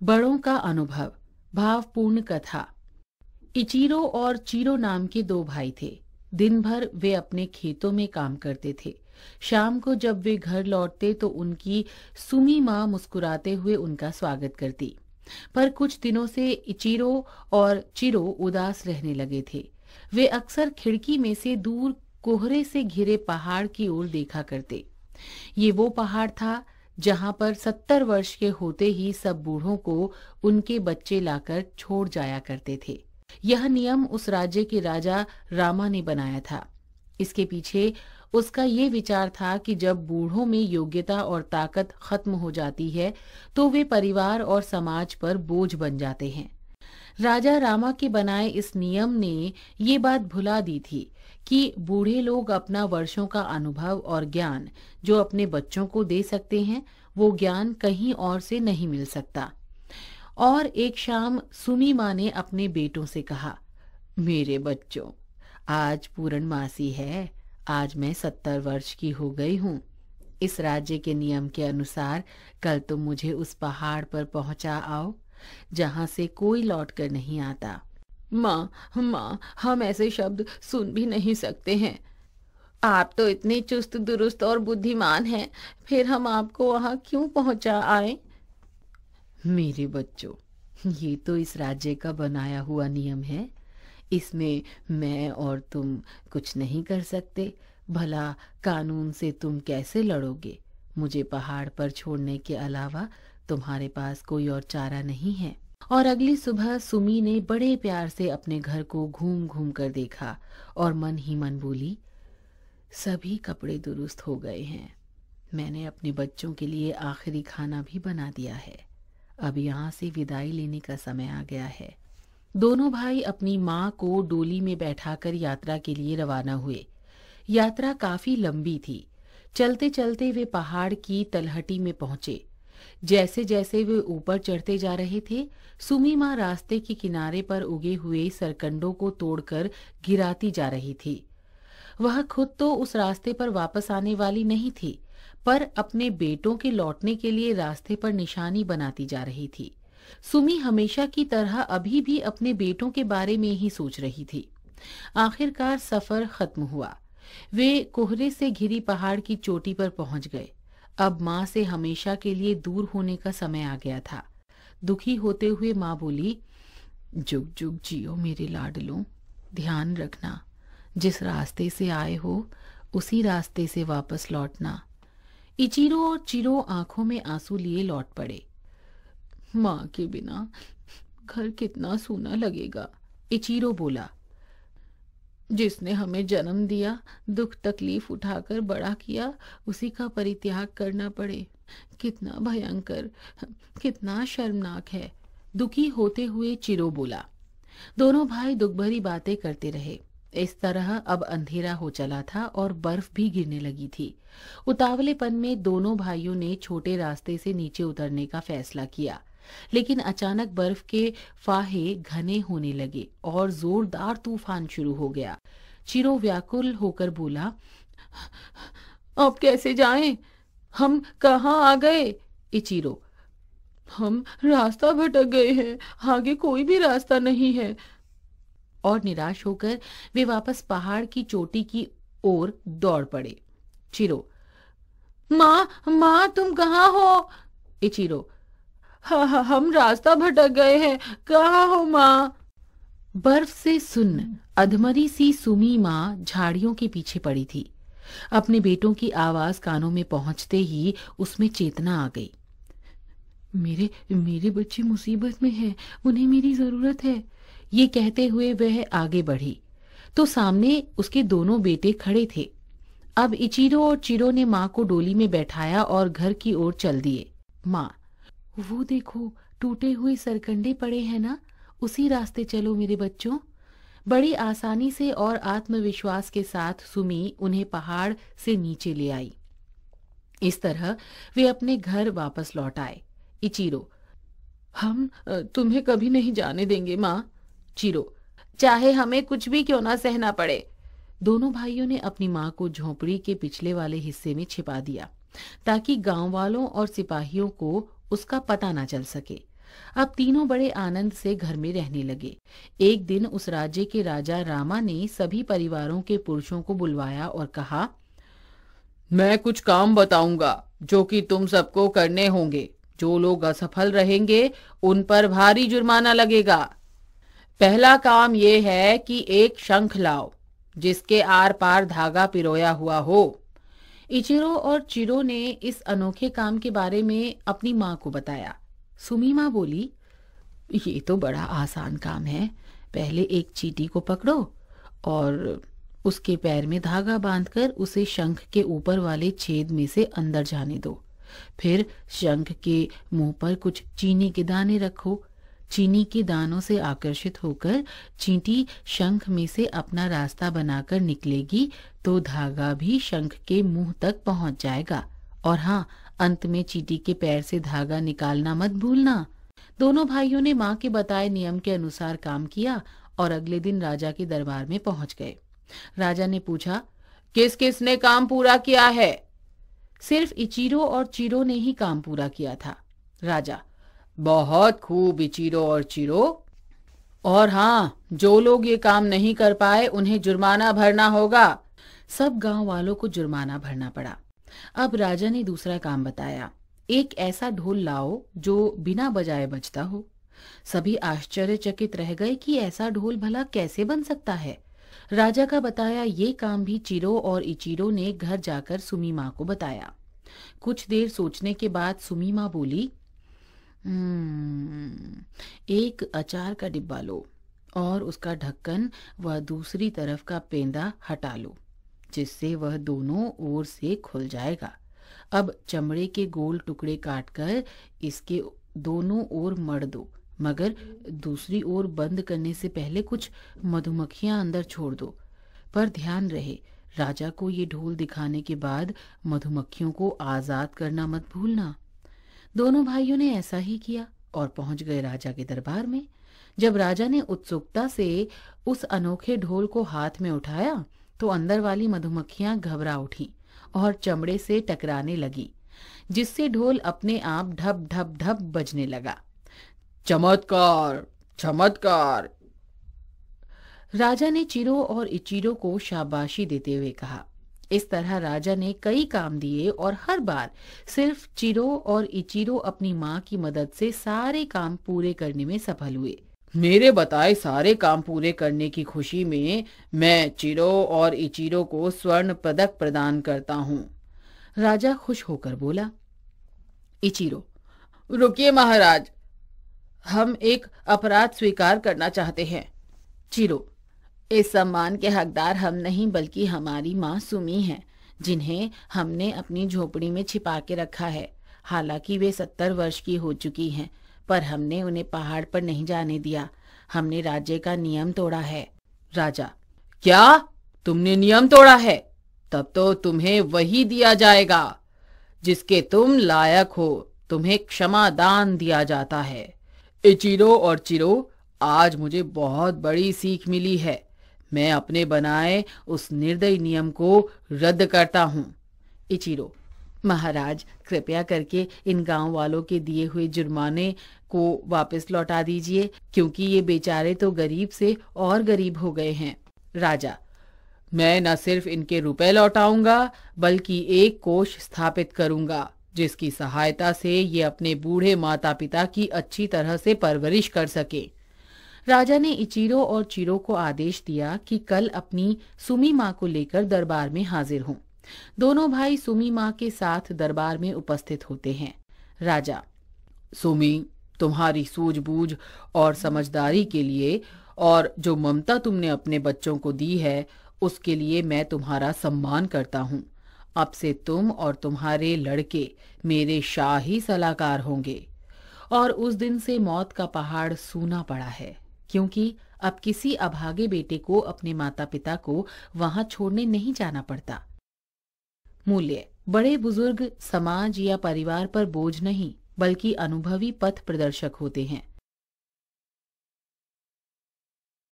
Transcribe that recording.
बड़ों का अनुभव। भावपूर्ण कथा। इचीरो और चीरो नाम के दो भाई थे। दिन भर वे अपने खेतों में काम करते थे। शाम को जब वे घर लौटते तो उनकी सुमी माँ मुस्कुराते हुए उनका स्वागत करती। पर कुछ दिनों से इचीरो और चिरो उदास रहने लगे थे। वे अक्सर खिड़की में से दूर कोहरे से घिरे पहाड़ की ओर देखा करते। ये वो पहाड़ था जहां पर 70 वर्ष के होते ही सब बूढ़ों को उनके बच्चे लाकर छोड़ जाया करते थे। यह नियम उस राज्य के राजा रामा ने बनाया था। इसके पीछे उसका ये विचार था कि जब बूढ़ों में योग्यता और ताकत खत्म हो जाती है तो वे परिवार और समाज पर बोझ बन जाते हैं। राजा रामा के बनाए इस नियम ने ये बात भुला दी थी कि बूढ़े लोग अपना वर्षों का अनुभव और ज्ञान जो अपने बच्चों को दे सकते हैं, वो ज्ञान कहीं और से नहीं मिल सकता। और एक शाम सुमी माँ ने अपने बेटों से कहा, मेरे बच्चों, आज पूर्णमासी है। आज मैं 70 वर्ष की हो गई हूँ। इस राज्य के नियम के अनुसार कल तुम मुझे उस पहाड़ पर पहुंचा आओ जहां से कोई लौट कर नहीं आता। माँ, हम ऐसे शब्द सुन भी नहीं सकते हैं। आप तो इतने चुस्त दुरुस्त और बुद्धिमान हैं, फिर हम आपको वहां क्यों पहुंचा आए? मेरे बच्चों, ये तो इस राज्य का बनाया हुआ नियम है। इसमें मैं और तुम कुछ नहीं कर सकते। भला कानून से तुम कैसे लड़ोगे? मुझे पहाड़ पर छोड़ने के अलावा तुम्हारे पास कोई और चारा नहीं है। और अगली सुबह सुमी ने बड़े प्यार से अपने घर को घूम घूम कर देखा और मन ही मन बोली, सभी कपड़े दुरुस्त हो गए हैं। मैंने अपने बच्चों के लिए आखिरी खाना भी बना दिया है। अब यहाँ से विदाई लेने का समय आ गया है। दोनों भाई अपनी माँ को डोली में बैठाकर यात्रा के लिए रवाना हुए। यात्रा काफी लंबी थी। चलते चलते वे पहाड़ की तलहटी में पहुंचे। जैसे जैसे वे ऊपर चढ़ते जा रहे थे, सुमी माँ रास्ते के किनारे पर उगे हुए सरकंडों को तोड़कर गिराती जा रही थी। वह खुद तो उस रास्ते पर वापस आने वाली नहीं थी, पर अपने बेटों के लौटने के लिए रास्ते पर निशानी बनाती जा रही थी। सुमी हमेशा की तरह अभी भी अपने बेटों के बारे में ही सोच रही थी। आखिरकार सफर खत्म हुआ। वे कोहरे से घिरी पहाड़ की चोटी पर पहुंच गए। अब माँ से हमेशा के लिए दूर होने का समय आ गया था। दुखी होते हुए माँ बोली, जुग जुग जियो मेरे लाडलों, ध्यान रखना, जिस रास्ते से आए हो उसी रास्ते से वापस लौटना। इचीरो और चिरो आंखों में आंसू लिए लौट पड़े। माँ के बिना घर कितना सूना लगेगा, इचीरो बोला। जिसने हमें जन्म दिया, दुख तकलीफ उठाकर बड़ा किया, उसी का परित्याग करना पड़े, कितना भयंकर, कितना शर्मनाक है, दुखी होते हुए चिरो बोला। दोनों भाई दुख भरी बातें करते रहे। इस तरह अब अंधेरा हो चला था और बर्फ भी गिरने लगी थी। उतावलेपन में दोनों भाइयों ने छोटे रास्ते से नीचे उतरने का फैसला किया, लेकिन अचानक बर्फ के फाहे घने होने लगे और जोरदार तूफान शुरू हो गया। चिरो व्याकुल होकर बोला, अब कैसे जाएं? हम कहाँ आ गए? इचीरो, हम रास्ता भटक गए हैं, आगे कोई भी रास्ता नहीं है। और निराश होकर वे वापस पहाड़ की चोटी की ओर दौड़ पड़े। चिरो, माँ तुम कहाँ हो? इचीरो, हाँ, हम रास्ता भटक गए हैं, कहाँ हो माँ? बर्फ से सुन्न अधमरी सी सुमी माँ झाड़ियों के पीछे पड़ी थी। अपने बेटों की आवाज कानों में पहुंचते ही उसमें चेतना आ गई। मेरे बच्चे मुसीबत में हैं, उन्हें मेरी जरूरत है। ये कहते हुए वह आगे बढ़ी तो सामने उसके दोनों बेटे खड़े थे। अब इचीरो और चिरो ने माँ को डोली में बैठाया और घर की ओर चल दिए। माँ, वो देखो, टूटे हुए सरकंडे पड़े हैं ना, उसी रास्ते चलो मेरे बच्चों। बड़ी आसानी से और आत्मविश्वास के साथ सुमी उन्हें पहाड़ से नीचे ले आई। इस तरह वे अपने घर वापस लौट आए। इचीरो, हम तुम्हें कभी नहीं जाने देंगे माँ। चिरो, चाहे हमें कुछ भी क्यों ना सहना पड़े। दोनों भाइयों ने अपनी माँ को झोंपड़ी के पिछले वाले हिस्से में छिपा दिया ताकि गांव वालों और सिपाहियों को उसका पता न चल सके। अब तीनों बड़े आनंद से घर में रहने लगे। एक दिन उस राज्य के राजा रामा ने सभी परिवारों के पुरुषों को बुलवाया और कहा, मैं कुछ काम बताऊंगा जो कि तुम सबको करने होंगे। जो लोग असफल रहेंगे उन पर भारी जुर्माना लगेगा। पहला काम यह है कि एक शंख लाओ जिसके आर पार धागा पिरोया हुआ हो। इचिरो और चिरो ने इस अनोखे काम के बारे में अपनी माँ को बताया। सुमी माँ बोली, ये तो बड़ा आसान काम है। पहले एक चींटी को पकड़ो और उसके पैर में धागा बांधकर उसे शंख के ऊपर वाले छेद में से अंदर जाने दो। फिर शंख के मुंह पर कुछ चीनी के दाने रखो। चीनी के दानों से आकर्षित होकर चींटी शंख में से अपना रास्ता बनाकर निकलेगी तो धागा भी शंख के मुंह तक पहुंच जाएगा। और हाँ, अंत में चींटी के पैर से धागा निकालना मत भूलना। दोनों भाइयों ने माँ के बताए नियम के अनुसार काम किया और अगले दिन राजा के दरबार में पहुंच गए। राजा ने पूछा, किस किस ने काम पूरा किया है? सिर्फ इचिरो और चिरो ने ही काम पूरा किया था। राजा, बहुत खूब इचिरो और चिरो। और हाँ, जो लोग ये काम नहीं कर पाए उन्हें जुर्माना भरना होगा। सब गांव वालों को जुर्माना भरना पड़ा। अब राजा ने दूसरा काम बताया, एक ऐसा ढोल लाओ जो बिना बजाए बजता हो। सभी आश्चर्यचकित रह गए कि ऐसा ढोल भला कैसे बन सकता है। राजा का बताया ये काम भी चिरो और इचिरो ने घर जाकर सुमी माँ को बताया। कुछ देर सोचने के बाद सुमी माँ बोली, एक अचार का डिब्बा लो और उसका ढक्कन व दूसरी तरफ का पेंदा हटा लो, जिससे वह दोनों ओर से खुल जाएगा। अब चमड़े के गोल टुकड़े काटकर इसके दोनों ओर मड़ दो, मगर दूसरी ओर बंद करने से पहले कुछ मधुमक्खियां अंदर छोड़ दो। पर ध्यान रहे, राजा को ये ढोल दिखाने के बाद मधुमक्खियों को आजाद करना मत भूलना। दोनों भाइयों ने ऐसा ही किया और पहुंच गए राजा के दरबार में। जब राजा ने उत्सुकता से उस अनोखे ढोल को हाथ में उठाया तो अंदर वाली मधुमक्खियां घबरा उठी और चमड़े से टकराने लगी, जिससे ढोल अपने आप ढप ढप ढप बजने लगा। चमत्कार, चमत्कार। राजा ने चिरो और इचिरो को शाबाशी देते हुए कहा। इस तरह राजा ने कई काम दिए और हर बार सिर्फ चिरो और इचिरो अपनी माँ की मदद से सारे काम पूरे करने में सफल हुए। मेरे बताए सारे काम पूरे करने की खुशी में मैं चिरो और इचिरो को स्वर्ण पदक प्रदान करता हूँ। राजा खुश होकर बोला। इचिरो, रुकिए महाराज, हम एक अपराध स्वीकार करना चाहते हैं। चिरो, इस सम्मान के हकदार हम नहीं बल्कि हमारी माँ सुमी हैं, जिन्हें हमने अपनी झोपड़ी में छिपा के रखा है। हालांकि वे 70 वर्ष की हो चुकी हैं, पर हमने उन्हें पहाड़ पर नहीं जाने दिया। हमने राज्य का नियम तोड़ा है। राजा, क्या तुमने नियम तोड़ा है? तब तो तुम्हें वही दिया जाएगा जिसके तुम लायक हो। तुम्हें क्षमा दान दिया जाता है। इचिरो और चिरो, आज मुझे बहुत बड़ी सीख मिली है। मैं अपने बनाए उस निर्दयी नियम को रद्द करता हूँ। इचिरो, महाराज, कृपया करके इन गांव वालों के दिए हुए जुर्माने को वापस लौटा दीजिए, क्योंकि ये बेचारे तो गरीब से और गरीब हो गए हैं। राजा, मैं न सिर्फ इनके रुपए लौटाऊंगा बल्कि एक कोष स्थापित करूंगा जिसकी सहायता से ये अपने बूढ़े माता पिता की अच्छी तरह से परवरिश कर सके। राजा ने इचिरो और चिरो को आदेश दिया कि कल अपनी सुमी माँ को लेकर दरबार में हाजिर हों। दोनों भाई सुमी माँ के साथ दरबार में उपस्थित होते हैं। राजा, सुमी, तुम्हारी सूझबूझ और समझदारी के लिए और जो ममता तुमने अपने बच्चों को दी है उसके लिए मैं तुम्हारा सम्मान करता हूँ। अब से तुम और तुम्हारे लड़के मेरे शाही सलाहकार होंगे। और उस दिन से मौत का पहाड़ सूना पड़ा है, क्योंकि अब किसी अभागे बेटे को अपने माता पिता को वहां छोड़ने नहीं जाना पड़ता। मूल्य: बड़े बुजुर्ग समाज या परिवार पर बोझ नहीं बल्कि अनुभवी पथ प्रदर्शक होते हैं।